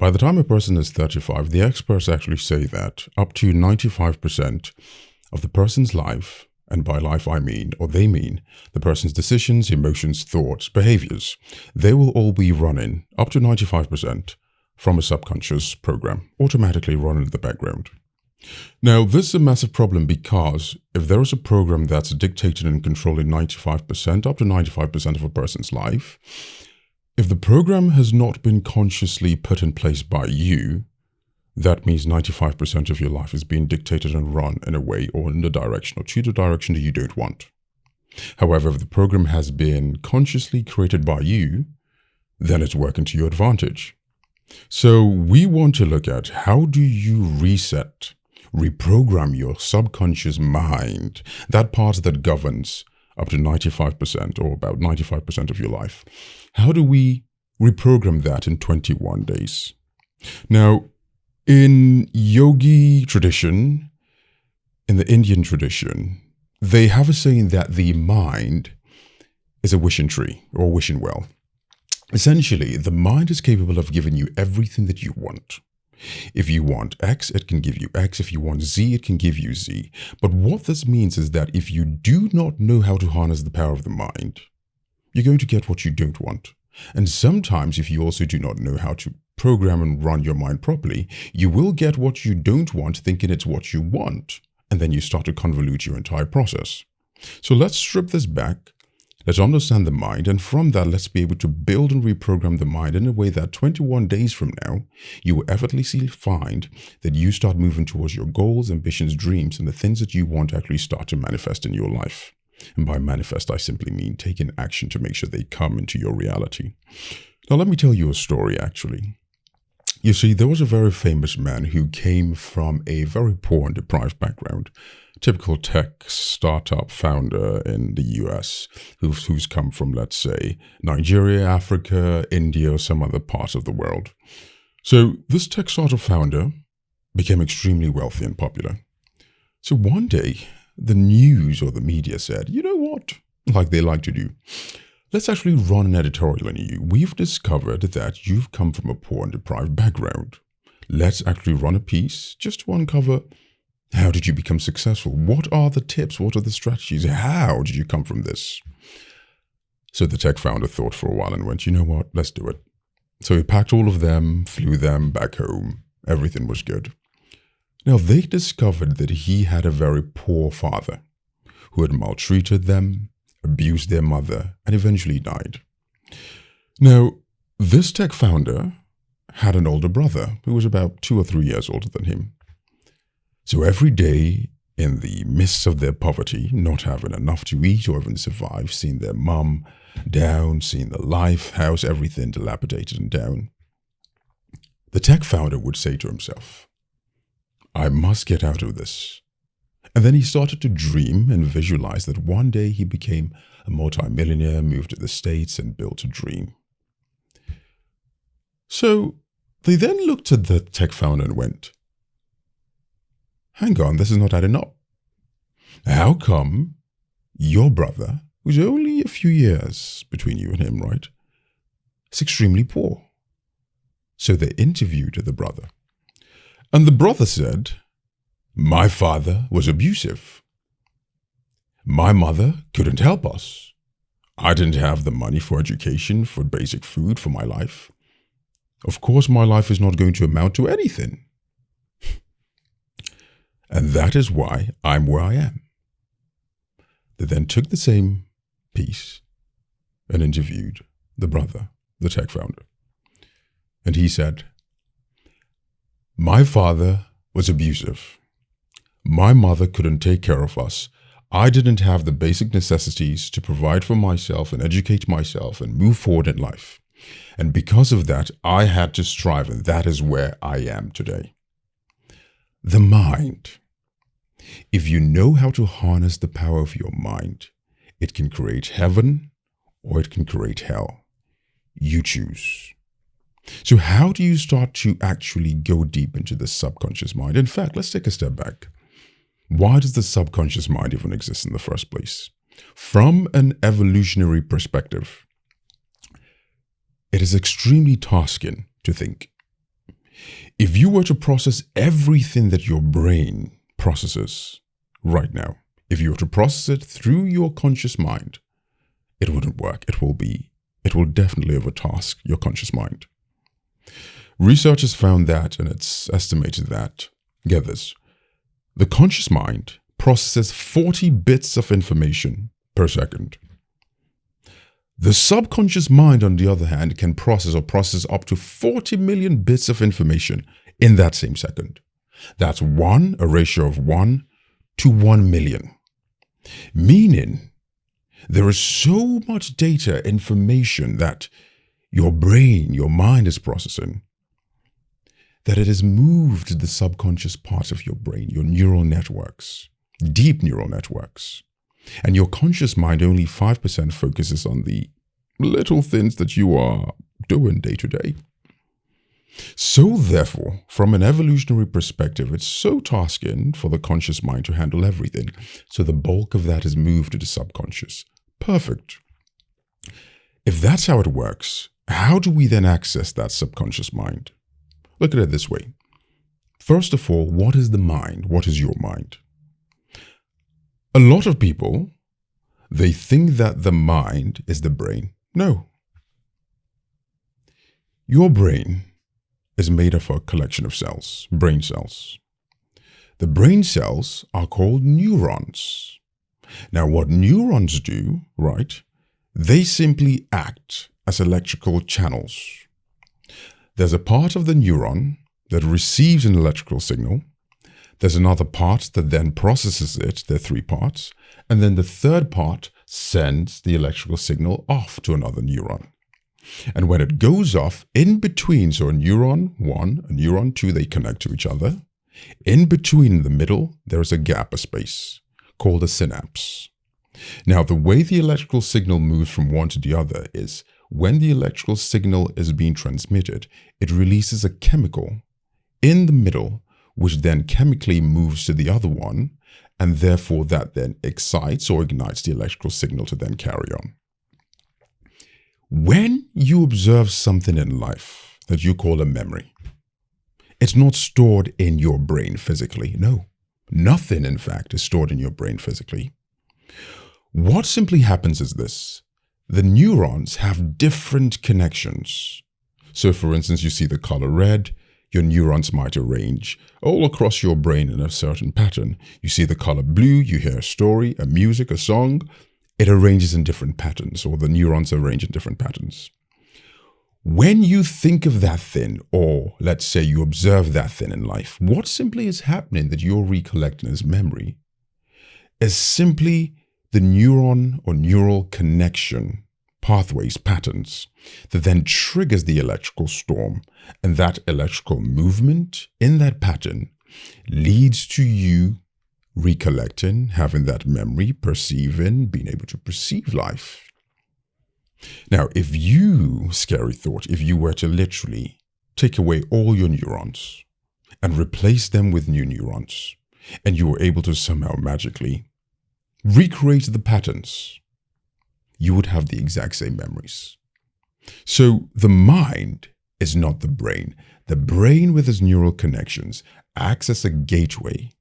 By the time a person is 35, the experts actually say that up to 95% of the person's life, and by life I mean, or they mean, the person's decisions, emotions, thoughts, behaviors, they will all be running up to 95% from a subconscious program, automatically running in the background. Now, this is a massive problem because if there is a program that's dictated and controlling 95%, up to 95% of a person's life, if the program has not been consciously put in place by you, that means 95% of your life is being dictated and run in a way or in the direction or to the direction that you don't want. However, if the program has been consciously created by you, then it's working to your advantage. So we want to look at how do you reprogram your subconscious mind, that part that governs up to 95% or about 95% of your life. How do we reprogram that in 21 days? Now, in yogi tradition, in the Indian tradition, they have a saying that the mind is a wishing tree or wishing well. Essentially, the mind is capable of giving you everything that you want. If you want X, it can give you X. If you want Z, it can give you Z. But what this means is that if you do not know how to harness the power of the mind, you're going to get what you don't want. And sometimes if you also do not know how to program and run your mind properly, you will get what you don't want thinking it's what you want. And then you start to convolute your entire process. So let's strip this back. Let's understand the mind, and from that, let's be able to build and reprogram the mind in a way that 21 days from now, you will effortlessly find that you start moving towards your goals, ambitions, dreams, and the things that you want to actually start to manifest in your life. And by manifest, I simply mean taking action to make sure they come into your reality. Now, let me tell you a story, actually. You see, there was a very famous man who came from a very poor and deprived background. Typical tech startup founder in the US who's come from, let's say, Nigeria, Africa, India, or some other parts of the world. So this tech startup founder became extremely wealthy and popular. So one day, the news or the media said, you know what, like they like to do, let's actually run an editorial on you. We've discovered that you've come from a poor and deprived background. Let's actually run a piece just to uncover, how did you become successful? What are the tips? What are the strategies? How did you come from this? So the tech founder thought for a while and went, you know what, let's do it. So he packed all of them, flew them back home. Everything was good. Now they discovered that he had a very poor father who had maltreated them, abused their mother, and eventually died. Now, this tech founder had an older brother who was about 2 or 3 years older than him. So every day, in the midst of their poverty, not having enough to eat or even survive, seeing their mum down, seeing the life, house, everything dilapidated and down, the tech founder would say to himself, I must get out of this. And then he started to dream and visualize that one day he became a multimillionaire, moved to the States, and built a dream. So they then looked at the tech founder and went, hang on, this is not adding up. How come your brother, who's only a few years between you and him, right, is extremely poor? So they interviewed the brother. And the brother said, my father was abusive. My mother couldn't help us. I didn't have the money for education, for basic food, for my life. Of course, my life is not going to amount to anything. And that is why I'm where I am. They then took the same piece and interviewed the brother, the tech founder. And he said, my father was abusive. My mother couldn't take care of us. I didn't have the basic necessities to provide for myself and educate myself and move forward in life. And because of that, I had to strive, and that is where I am today. The mind. If you know how to harness the power of your mind, it can create heaven or it can create hell. You choose. So how do you start to actually go deep into the subconscious mind? In fact, let's take a step back. Why does the subconscious mind even exist in the first place? From an evolutionary perspective, it is extremely tasking to think. If you were to process everything that your brain processes right now, if you were to process it through your conscious mind, it wouldn't work. It will definitely overtask your conscious mind. Researchers found that, and it's estimated that, get this, the conscious mind processes 40 bits of information per second. The subconscious mind, on the other hand, can process up to 40 million bits of information in that same second. That's a ratio of 1 to 1 million. Meaning, there is so much data, information that your brain, your mind is processing, that it has moved to the subconscious parts of your brain, your neural networks, deep neural networks. And your conscious mind, only 5% focuses on the little things that you are doing day to day. So therefore, from an evolutionary perspective, it's so tasking for the conscious mind to handle everything. So the bulk of that is moved to the subconscious. Perfect. If that's how it works, how do we then access that subconscious mind? Look at it this way. First of all, what is the mind? What is your mind? A lot of people, they think that the mind is the brain. No. Your brain is made of a collection of cells, brain cells. The brain cells are called neurons. Now, what neurons do, right, they simply act as electrical channels. There's a part of the neuron that receives an electrical signal. There's another part that then processes it. There are 3 parts. And then the third part sends the electrical signal off to another neuron. And when it goes off, in between, so a neuron 1, a neuron 2, they connect to each other. In between, in the middle, there is a gap, a space, called a synapse. Now, the way the electrical signal moves from one to the other is when the electrical signal is being transmitted, it releases a chemical in the middle, which then chemically moves to the other one, and therefore that then excites or ignites the electrical signal to then carry on. When you observe something in life that you call a memory, it's not stored in your brain physically. No, nothing, in fact, is stored in your brain physically. What simply happens is this. The neurons have different connections. So, for instance, you see the color red, your neurons might arrange all across your brain in a certain pattern. You see the color blue, you hear a story, a music, a song. It arranges in different patterns, or the neurons arrange in different patterns. When you think of that thing, or let's say you observe that thing in life, what simply is happening that you're recollecting as memory is simply the neuron or neural connection pathways, patterns, that then triggers the electrical storm. And that electrical movement in that pattern leads to you recollecting, having that memory, perceiving, being able to perceive life. Now, if you, scary thought, if you were to literally take away all your neurons and replace them with new neurons, and you were able to somehow magically recreate the patterns, you would have the exact same memories. So the mind is not the brain. The brain with its neural connections acts as a gateway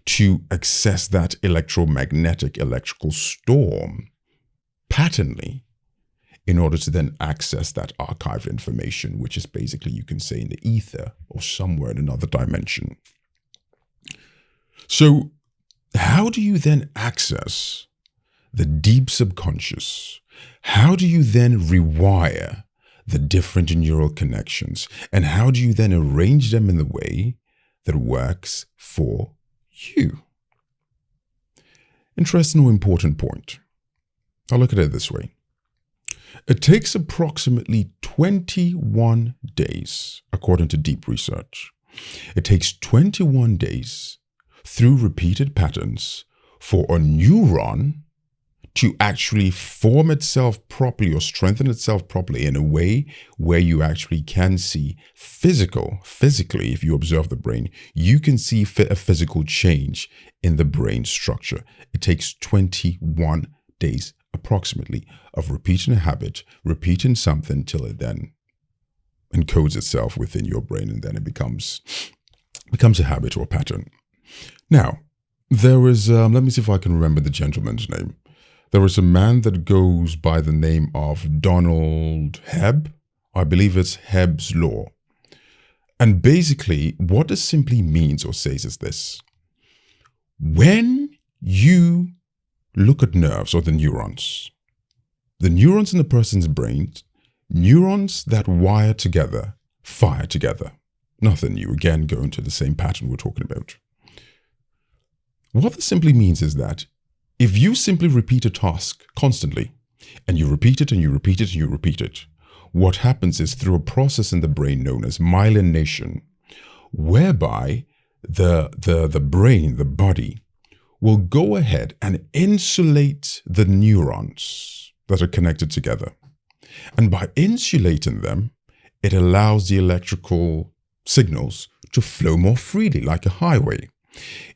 to access that electromagnetic electrical storm patternly in order to then access that archived information, which is basically, you can say, in the ether or somewhere in another dimension. So how do you then access the deep subconscious? How do you then rewire the different neural connections? And how do you then arrange them in the way that works for you? Interesting or important point. I'll look at it this way. It takes approximately 21 days, according to deep research. It takes 21 days through repeated patterns for a neuron to actually form itself properly or strengthen itself properly in a way where you actually can see physically, if you observe the brain, you can see a physical change in the brain structure. It takes 21 days approximately of repeating a habit, repeating something till it then encodes itself within your brain, and then it becomes a habit or pattern. Now, there is, let me see if I can remember the gentleman's name. There is a man that goes by the name of Donald Hebb. I believe it's Hebb's law. And basically, what this simply means or says is this. When you look at nerves or the neurons in a person's brain, neurons that wire together, fire together. Nothing new. Again, going to the same pattern we're talking about. What this simply means is that if you simply repeat a task constantly, and you repeat it and you repeat it and you repeat it, what happens is through a process in the brain known as myelination, whereby the brain, the body, will go ahead and insulate the neurons that are connected together. And by insulating them, it allows the electrical signals to flow more freely like a highway.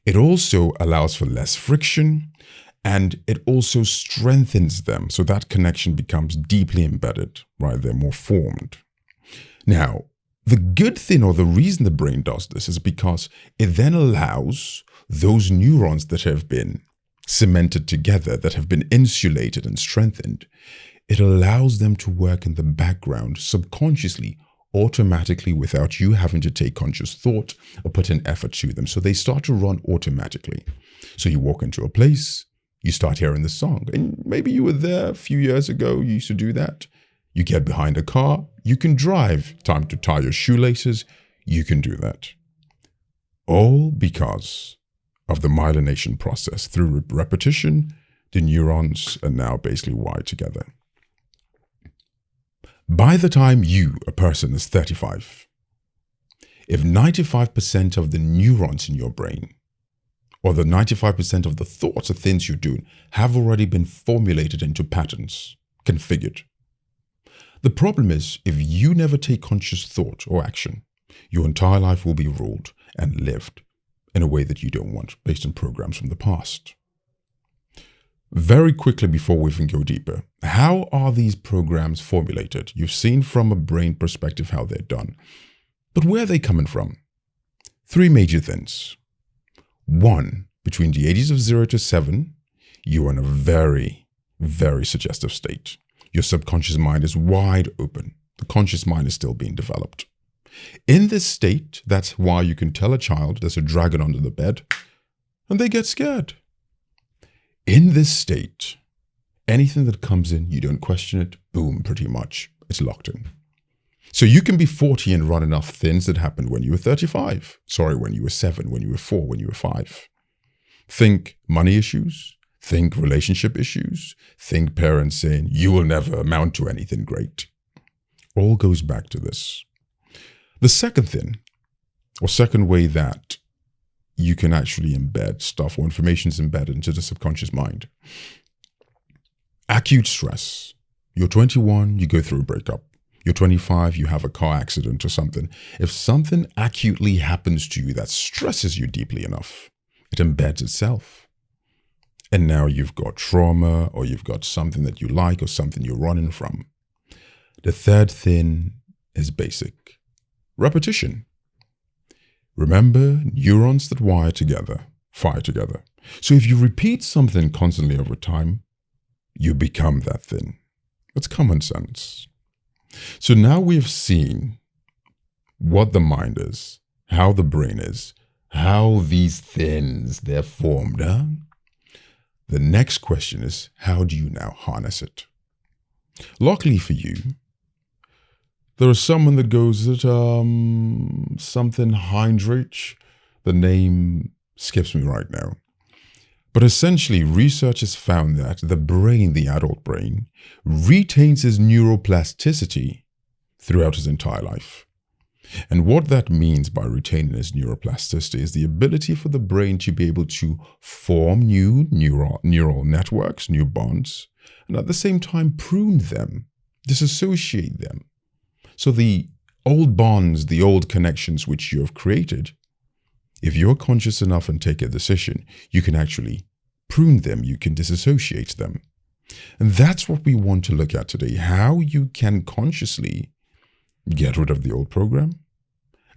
It also allows for less friction, and it also strengthens them, so that connection becomes deeply embedded, right? They're more formed. Now, the good thing, or the reason the brain does this, is because it then allows those neurons that have been cemented together, that have been insulated and strengthened, it allows them to work in the background subconsciously, automatically, without you having to take conscious thought or put an effort to them. So they start to run automatically. So you walk into a place, you start hearing the song, and maybe you were there a few years ago, you used to do that. You get behind a car, you can drive. Time to tie your shoelaces, you can do that. All because of the myelination process. Through repetition, the neurons are now basically wired together. By the time you, a person, is 35, if 95% of the neurons in your brain, or the 95% of the thoughts or things you're doing, have already been formulated into patterns, configured. The problem is, if you never take conscious thought or action, your entire life will be ruled and lived in a way that you don't want, based on programs from the past. Very quickly, before we even go deeper, how are these programs formulated? You've seen from a brain perspective how they're done. But where are they coming from? Three major things. One, between the ages of 0 to 7, you are in a very, very suggestive state. Your subconscious mind is wide open. The conscious mind is still being developed. In this state, that's why you can tell a child there's a dragon under the bed, and they get scared. In this state, anything that comes in, you don't question it, boom, pretty much, it's locked in. So you can be 40 and run enough things that happened when you were 35. Sorry, when you were 7, when you were 4, when you were 5. Think money issues, think relationship issues, think parents saying, you will never amount to anything great. All goes back to this. The second thing, or second way that you can actually embed stuff or information is embedded into the subconscious mind. Acute stress. You're 21, you go through a breakup. You're 25, you have a car accident or something. If something acutely happens to you that stresses you deeply enough, it embeds itself. And now you've got trauma, or you've got something that you like, or something you're running from. The third thing is basic. Repetition. Remember, neurons that wire together, fire together. So if you repeat something constantly over time, you become that thing. It's common sense. So now we've seen what the mind is, how the brain is, how these things, they're formed. The next question is, how do you now harness it? Luckily for you, there is someone that goes at something Heinrich. The name skips me right now. But essentially, research has found that the brain, the adult brain, retains its neuroplasticity throughout its entire life. And what that means by retaining its neuroplasticity is the ability for the brain to be able to form new neural networks, new bonds, and at the same time prune them, disassociate them. So the old bonds, the old connections which you have created, if you're conscious enough and take a decision, you can actually prune them, you can disassociate them. And that's what we want to look at today, how you can consciously get rid of the old program,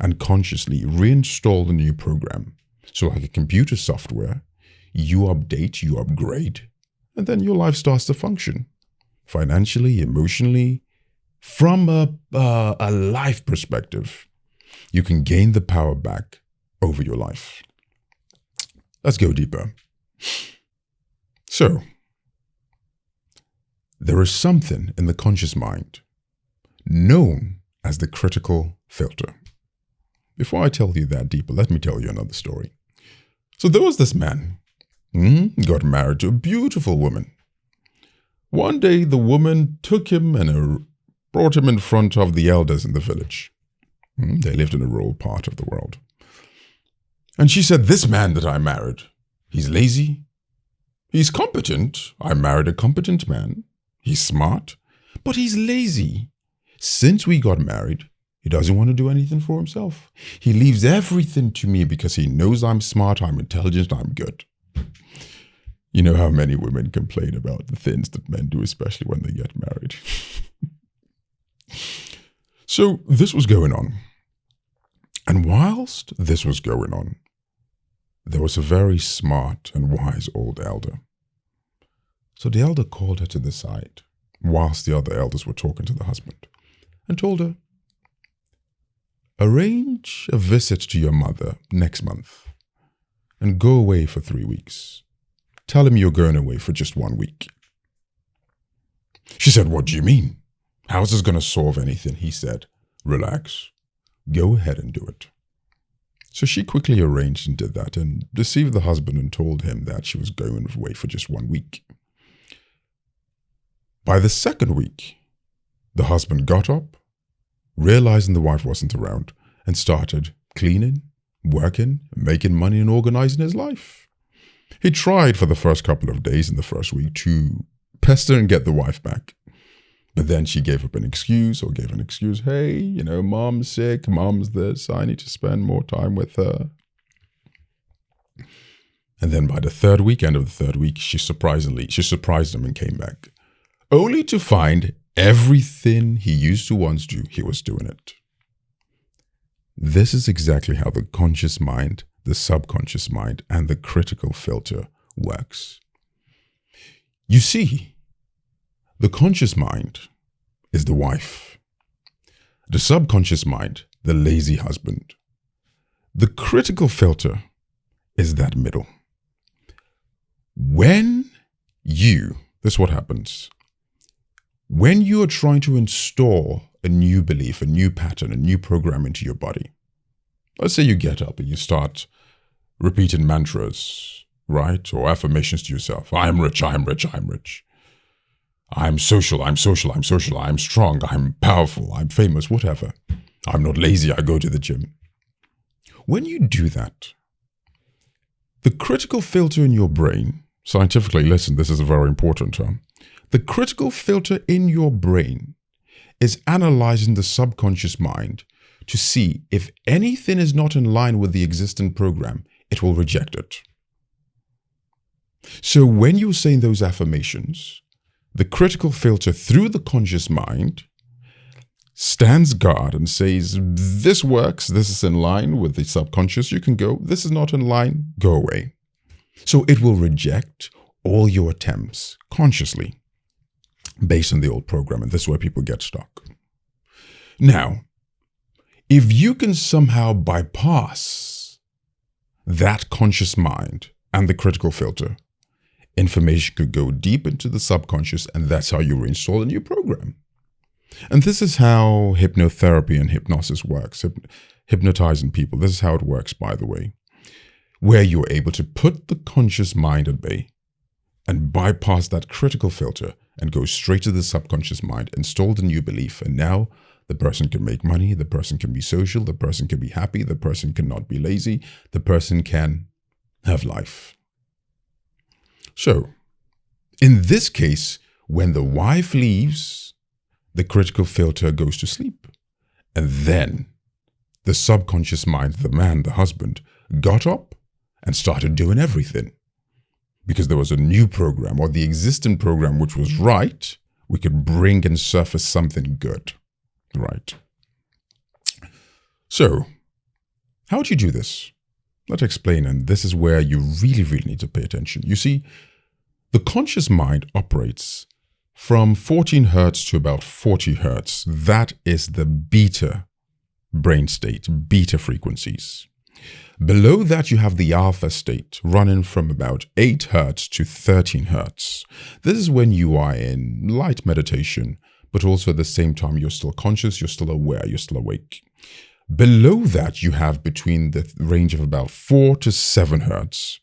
and consciously reinstall the new program. So like a computer software, you update, you upgrade, and then your life starts to function. Financially, emotionally, from a life perspective, you can gain the power back over your life. Let's go deeper. So, there is something in the conscious mind known as the critical filter. Before I tell you that deeper, let me tell you another story. So there was this man, got married to a beautiful woman. One day, the woman took him and brought him in front of the elders in the village. They lived in a rural part of the world. And she said, this man that I married, he's lazy, he's competent. I married a competent man. He's smart, but he's lazy. Since we got married, he doesn't want to do anything for himself. He leaves everything to me because he knows I'm smart, I'm intelligent, I'm good. You know how many women complain about the things that men do, especially when they get married. So this was going on. And whilst this was going on, there was a very smart and wise old elder. So the elder called her to the side whilst the other elders were talking to the husband and told her, arrange a visit to your mother next month and go away for 3 weeks. Tell him you're going away for just 1 week. She said, what do you mean? How is this going to solve anything? He said, relax. Go ahead and do it. So she quickly arranged and did that and deceived the husband and told him that she was going away for just 1 week. By the second week, the husband got up, realizing the wife wasn't around, and started cleaning, working, making money and organizing his life. He tried for the first couple of days in the first week to pester and get the wife back. But then she gave up an excuse or gave an excuse. Hey, mom's sick, mom's this, I need to spend more time with her. And then by the third week, end of the third week, she surprised him and came back. Only to find everything he used to once do, he was doing it. This is exactly how the conscious mind, the subconscious mind, and the critical filter works. You see, the conscious mind is the wife. The subconscious mind, the lazy husband. The critical filter is that middle. This is what happens. When you are trying to install a new belief, a new pattern, a new program into your body, let's say you get up and you start repeating mantras, right? Or affirmations to yourself. I'm rich, I'm rich, I'm rich. I'm social, I'm social, I'm social. I'm strong, I'm powerful, I'm famous, whatever. I'm not lazy, I go to the gym. When you do that, the critical filter in your brain, scientifically, listen, this is a very important term. The critical filter in your brain is analyzing the subconscious mind to see if anything is not in line with the existing program, it will reject it. So when you're saying those affirmations, the critical filter through the conscious mind stands guard and says, this works, this is in line with the subconscious, you can go. This is not in line, go away. So it will reject all your attempts consciously based on the old program, and this is where people get stuck. Now, if you can somehow bypass that conscious mind and the critical filter, information could go deep into the subconscious, and that's how you reinstall a new program. And this is how hypnotherapy and hypnosis works, hypnotizing people. This is how it works, by the way, where you're able to put the conscious mind at bay and bypass that critical filter and go straight to the subconscious mind, install the new belief, and now the person can make money, the person can be social, the person can be happy, the person cannot be lazy, the person can have life. So, in this case, when the wife leaves, the critical filter goes to sleep. And then the subconscious mind, the man, the husband, got up and started doing everything. Because there was a new program, or the existing program which was right, we could bring and surface something good. Right. So, how do you do this? Let's explain, and this is where you really, really need to pay attention. You see, the conscious mind operates from 14 hertz to about 40 hertz. That is the beta brain state, beta frequencies. Below that, you have the alpha state running from about 8 hertz to 13 hertz. This is when you are in light meditation, but also at the same time, you're still conscious, you're still aware, you're still awake. Below that, you have between the range of about 4 to 7 hertz.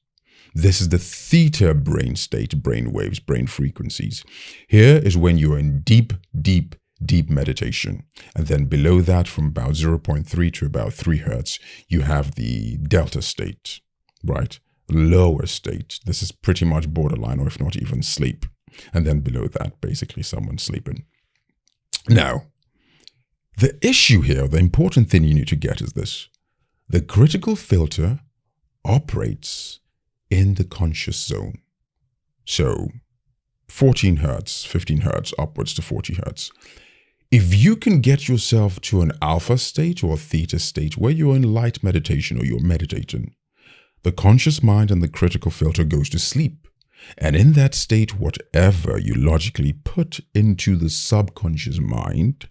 This is the theta brain state, brain waves, brain frequencies. Here is when you're in deep, deep, deep meditation. And then below that, from about 0.3 to about 3 hertz, you have the delta state, right? Lower state. This is pretty much borderline, or if not even sleep. And then below that, basically someone's sleeping. Now, the issue here, the important thing you need to get is this. The critical filter operates in the conscious zone. So 14 hertz, 15 hertz, upwards to 40 hertz. If you can get yourself to an alpha state or theta state where you're in light meditation or you're meditating, the conscious mind and the critical filter goes to sleep. And in that state, whatever you logically put into the subconscious mind,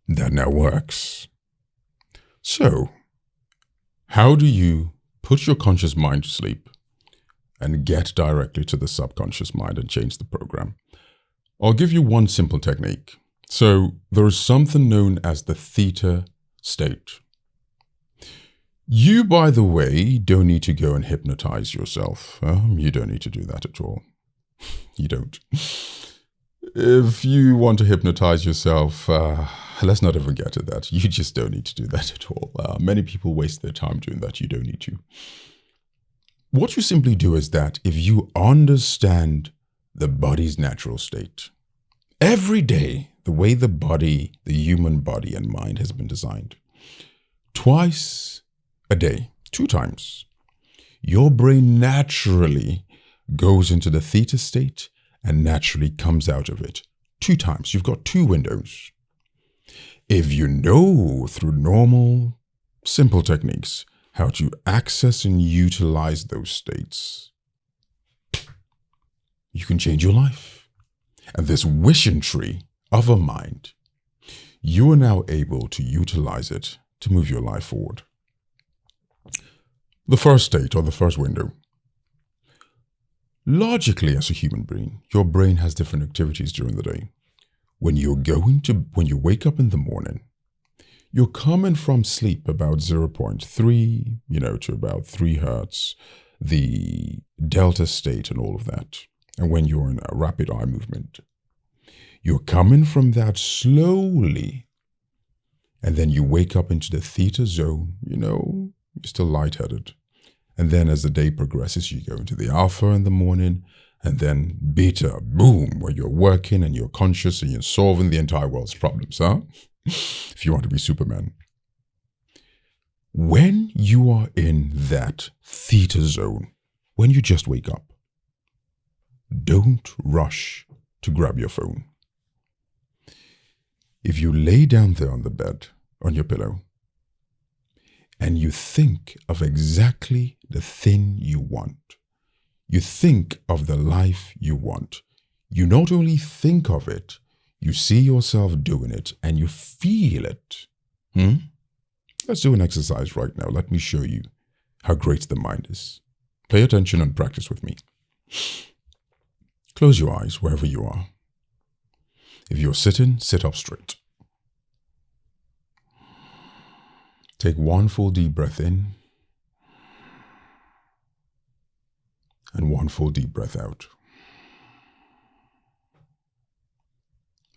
that now works. So, how do you put your conscious mind to sleep and get directly to the subconscious mind and change the program? I'll give you one simple technique. So, there is something known as the theta state. You, by the way, don't need to go and hypnotize yourself. You don't need to do that at all. You don't. If you want to hypnotize yourself, let's not ever get to that. You just don't need to do that at all. Many people waste their time doing that. You don't need to. What you simply do is that if you understand the body's natural state, every day, the way the body, the human body and mind has been designed, twice a day, 2 times, your brain naturally goes into the theta state and naturally comes out of it 2 times. You've got 2 windows. If you know through normal, simple techniques how to access and utilize those states, you can change your life. And this wishing tree of a mind, you are now able to utilize it to move your life forward. The first state or the first window. Logically, as a human being, your brain has different activities during the day. When you wake up in the morning, you're coming from sleep about 0.3, to about 3 hertz, the delta state and all of that. And when you're in a rapid eye movement, you're coming from that slowly. And then you wake up into the theta zone, you're still lightheaded. And then as the day progresses, you go into the alpha in the morning, and then beta, boom, where you're working and you're conscious and you're solving the entire world's problems, if you want to be Superman. When you are in that theta zone, when you just wake up, don't rush to grab your phone. If you lay down there on the bed, on your pillow, and you think of exactly the thing you want, you think of the life you want, you not only think of it, you see yourself doing it and you feel it. Let's do an exercise right now. Let me show you how great the mind is. Pay attention and practice with me. Close your eyes wherever you are. If you're sitting, sit up straight. Take 1 full deep breath in and 1 full deep breath out.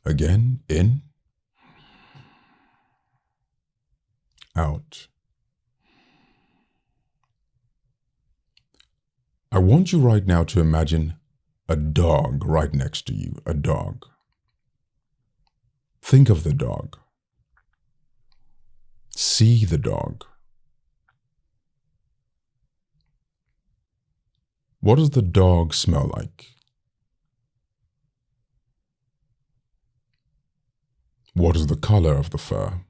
Again, in, out. I want you right now to imagine a dog right next to you, a dog. Think of the dog. See the dog. What does the dog smell like? What is the color of the fur?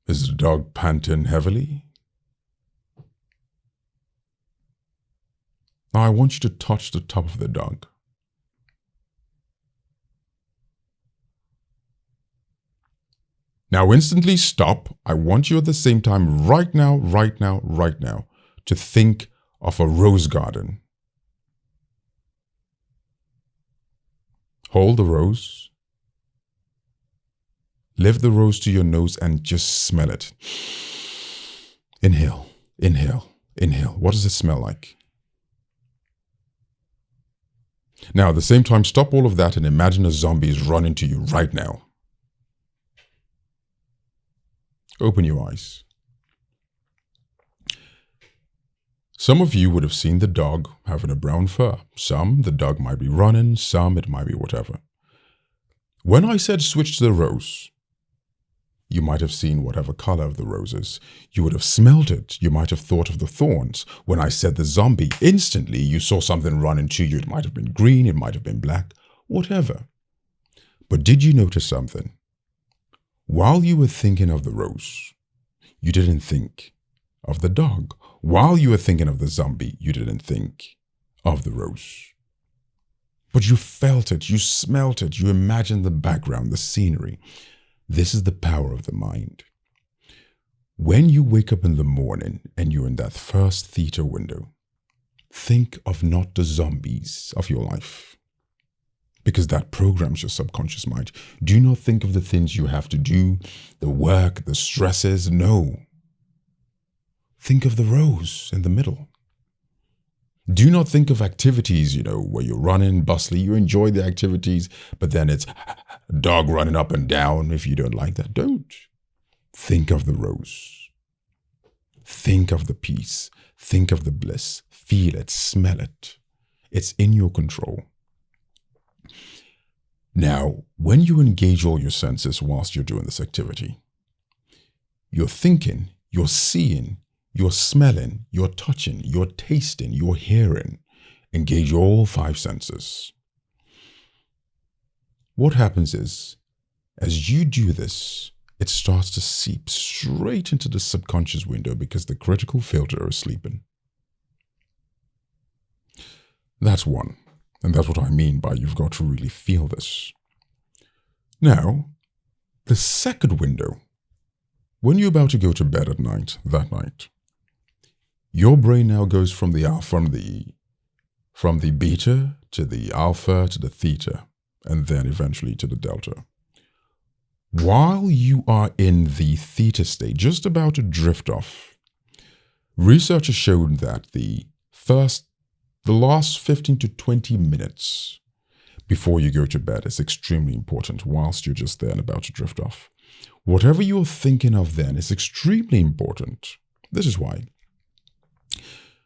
Is the dog panting heavily? Now I want you to touch the top of the dog. Now instantly stop. I want you at the same time, right now, to think of a rose garden. Hold the rose. Lift the rose to your nose and just smell it. Inhale, inhale, inhale. What does it smell like? Now, at the same time, stop all of that and imagine a zombie is running to you right now. Open your eyes. Some of you would have seen the dog having a brown fur. Some, the dog might be running. Some, it might be whatever. When I said switch to the rose, you might have seen whatever color of the rose is. You would have smelled it. You might have thought of the thorns. When I said the zombie, instantly you saw something running to you. It might have been green. It might have been black. Whatever. But did you notice something? While you were thinking of the rose, you didn't think of the dog. While you were thinking of the zombie, you didn't think of the rose. But you felt it. You smelt it. You imagined the background, the scenery. This is the power of the mind. When you wake up in the morning and you're in that first theta window, think of not the zombies of your life, because that programs your subconscious mind. Do not think of the things you have to do, the work, the stresses. No. Think of the rose in the middle. Do not think of activities, where you're running, bustling. You enjoy the activities, but then it's dog running up and down. If you don't like that, don't. Think of the rose. Think of the peace. Think of the bliss. Feel it. Smell it. It's in your control. Now, when you engage all your senses whilst you're doing this activity, you're thinking, you're seeing, you're smelling, you're touching, you're tasting, you're hearing. Engage all 5 senses. What happens is, as you do this, it starts to seep straight into the subconscious window because the critical filter is sleeping. That's one. And that's what I mean by you've got to really feel this. Now, the second window, when you're about to go to bed at night, that night, your brain now goes from the beta to the alpha to the theta, and then eventually to the delta. While you are in the theta state, just about to drift off, research has shown that the last 15 to 20 minutes before you go to bed is extremely important whilst you're just there and about to drift off. Whatever you're thinking of then is extremely important. This is why.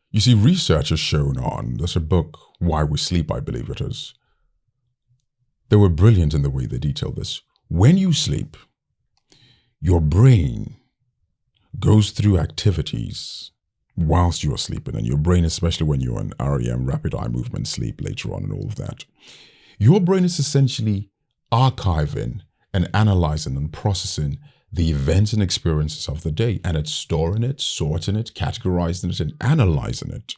You see, research has shown there's a book, Why We Sleep, I believe it is. They were brilliant in the way they detailed this. When you sleep, your brain goes through activities whilst you're sleeping, and your brain, especially when you're in REM, rapid eye movement sleep later on and all of that, your brain is essentially archiving and analyzing and processing the events and experiences of the day, and it's storing it, sorting it, categorizing it, and analyzing it.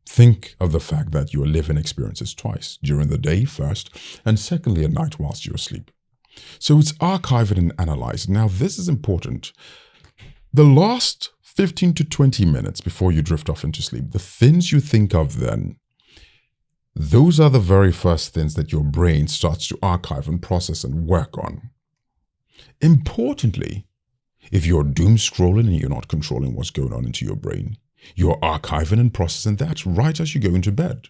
Think of the fact that you are living experiences twice, during the day first, and secondly at night whilst you're asleep. So it's archiving and analyzing. Now this is important. The last 15 to 20 minutes before you drift off into sleep, the things you think of then, those are the very first things that your brain starts to archive and process and work on. Importantly, if you're doom scrolling and you're not controlling what's going on into your brain, you're archiving and processing that right as you go into bed.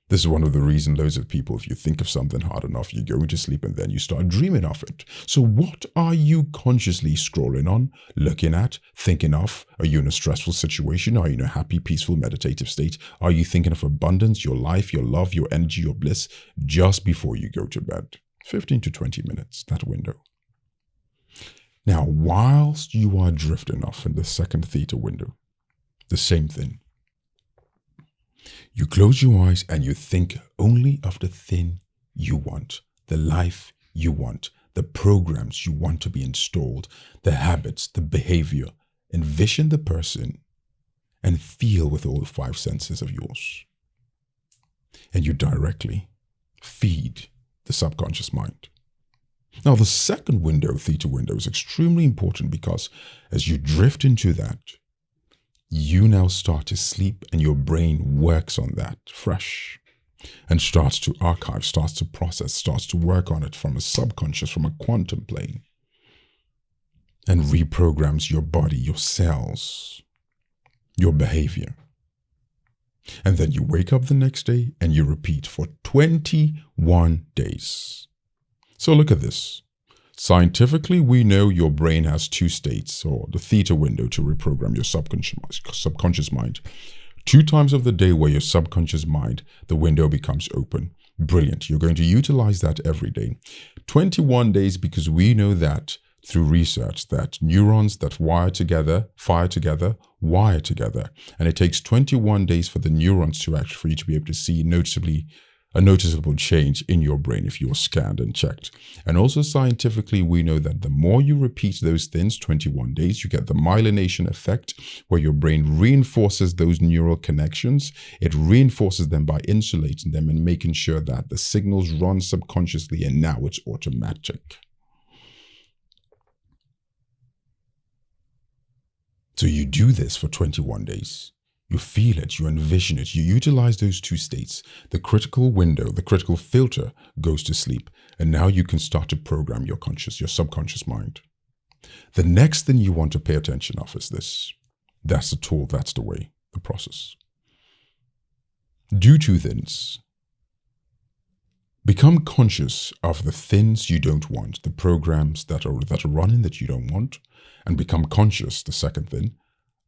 This is one of the reasons loads of people, if you think of something hard enough, you go into sleep and then you start dreaming of it. So what are you consciously scrolling on, looking at, thinking of? Are you in a stressful situation? Are you in a happy, peaceful, meditative state? Are you thinking of abundance, your life, your love, your energy, your bliss, just before you go to bed? 15 to 20 minutes, that window. Now, whilst you are drifting off in the second theta window, the same thing. You close your eyes and you think only of the thing you want, the life you want, the programs you want to be installed, the habits, the behavior. Envision the person and feel with all 5 senses of yours. And you directly feed the subconscious mind. Now, the second window, theta window, is extremely important because as you drift into that, you now start to sleep and your brain works on that fresh and starts to archive, starts to process, starts to work on it from a subconscious, from a quantum plane, and reprograms your body, your cells, your behavior. And then you wake up the next day and you repeat for 21 days. So look at this. Scientifically, we know your brain has 2 states, or the theta window, to reprogram your subconscious mind. 2 times of the day where your subconscious mind, the window becomes open. Brilliant. You're going to utilize that every day. 21 days, because we know that through research that neurons that fire together, wire together. And it takes 21 days for the neurons to actually, for you to be able to see a noticeable change in your brain if you're scanned and checked. And also scientifically, we know that the more you repeat those things, 21 days, you get the myelination effect, where your brain reinforces those neural connections. It reinforces them by insulating them and making sure that the signals run subconsciously, and now it's automatic. So you do this for 21 days. You feel it, you envision it, you utilize those 2 states. The critical window, the critical filter goes to sleep, and now you can start to program your subconscious mind. The next thing you want to pay attention of is this. That's the tool, that's the way, the process. Do 2 things. Become conscious of the things you don't want, the programs that are running that you don't want, and become conscious, the second thing,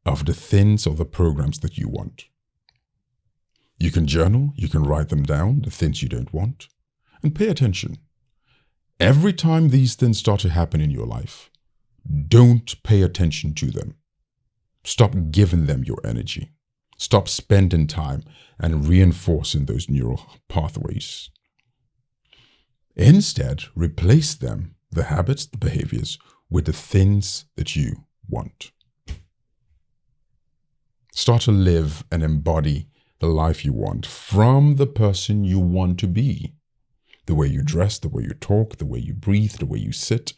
of the things or the programs that you want. You can journal, you can write them down, the things you don't want, and pay attention. Every time these things start to happen in your life, don't pay attention to them. Stop giving them your energy. Stop spending time and reinforcing those neural pathways. Instead, replace them, the habits, the behaviors, with the things that you want. Start to live and embody the life you want from the person you want to be. The way you dress, the way you talk, the way you breathe, the way you sit,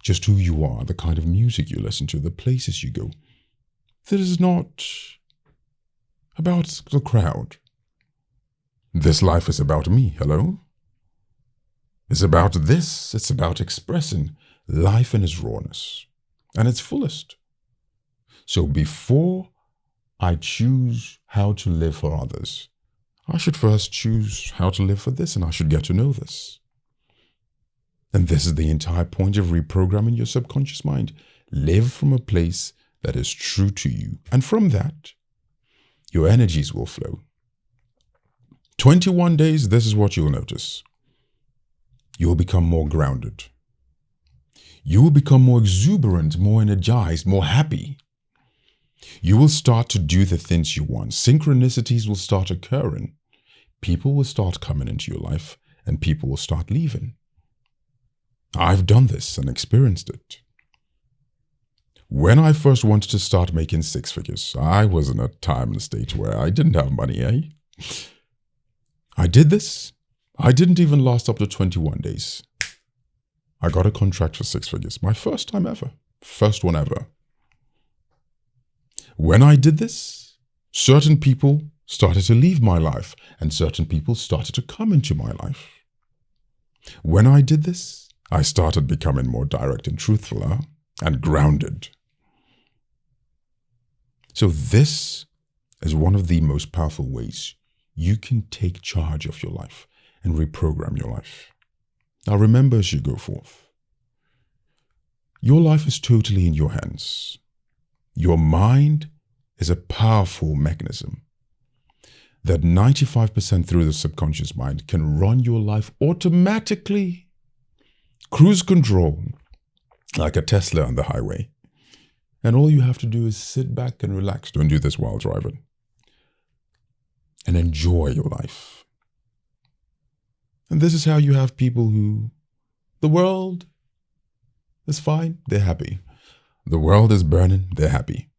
just who you are, the kind of music you listen to, the places you go. This is not about the crowd. This life is about me, hello? It's about this, it's about expressing life in its rawness and its fullest. So before I choose how to live for others, I should first choose how to live for this, and I should get to know this. And this is the entire point of reprogramming your subconscious mind. Live from a place that is true to you. And from that, your energies will flow. 21 days, this is what you'll notice. You will become more grounded. You will become more exuberant, more energized, more happy. You will start to do the things you want. Synchronicities will start occurring. People will start coming into your life, and people will start leaving. I've done this and experienced it. When I first wanted to start making 6 figures, I was in a time and a state where I didn't have money, I did this. I didn't even last up to 21 days. I got a contract for 6 figures. My first time ever. First one ever. When I did this, certain people started to leave my life, and certain people started to come into my life. When I did this, I started becoming more direct and truthful and grounded. So this is one of the most powerful ways you can take charge of your life and reprogram your life. Now remember, as you go forth, your life is totally in your hands. Your mind is a powerful mechanism that 95% through the subconscious mind can run your life automatically. Cruise control, like a Tesla on the highway. And all you have to do is sit back and relax. Don't do this while driving. And enjoy your life. And this is how you have people who, the world is fine, they're happy. The world is burning, they're happy.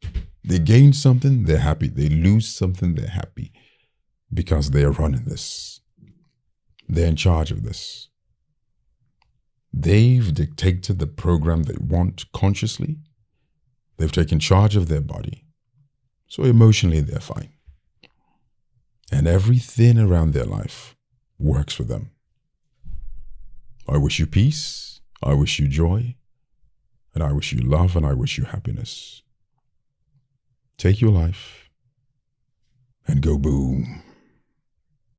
They gain something, they're happy. They lose something, they're happy. Because they are running this. They're in charge of this. They've dictated the program they want consciously. They've taken charge of their body. So emotionally, they're fine. And everything around their life works for them. I wish you peace. I wish you joy. And I wish you love, and I wish you happiness. Take your life and go boom.